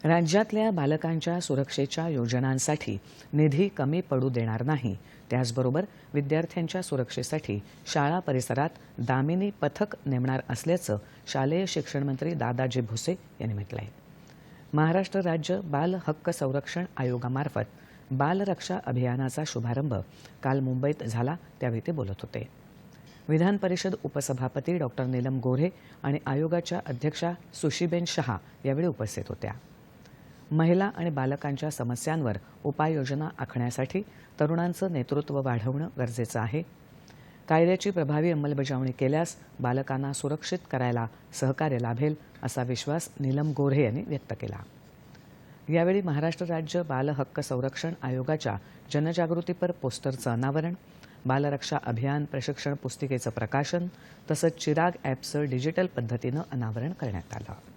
राज्यातल्या बालकांच्या सुरक्षेच्या योजनांसाठी निधी कमी पडू देणार नाही। त्याचबरोबर विद्यार्थ्यांच्या सुरक्षेसाठी शाळा परिसरात दामिनी पथक नेमणार असल्याचं शालेय शिक्षण मंत्री दादाजी भुसे यांनी म्हटलं आहे। महाराष्ट्र राज्य बाल हक्क संरक्षण आयोगामार्फत बालरक्षा अभियानाचा शुभारंभ काल मुंबईत झाला, त्यावेळी ते बोलत होते। विधान परिषद उपसभापती डॉक्टर नीलम गोऱ्हे आणि आयोगाच्या अध्यक्षा सुशीबेन शहा यावेळी उपस्थित होत्या। महिला आणि बालकांच्या समस्यांवर उपाययोजना आखण्यासाठी तरुणांचं नेतृत्व वाढवणं गरजेचं आहे। कायद्याची प्रभावी अंमलबजावणी केल्यास बालकांना सुरक्षित करायला सहकार्य लाभेल, असा विश्वास नीलम गोऱ्हे यांनी व्यक्त केला। यावेळी महाराष्ट्र राज्य बाल हक्क संरक्षण आयोगाच्या जनजागृतीपर पोस्टरचं अनावरण, बालरक्षा अभियान प्रशिक्षण पुस्तिकेचं प्रकाशन तसंच चिराग ॲपचं डिजिटल पद्धतीनं अनावरण करण्यात आलं।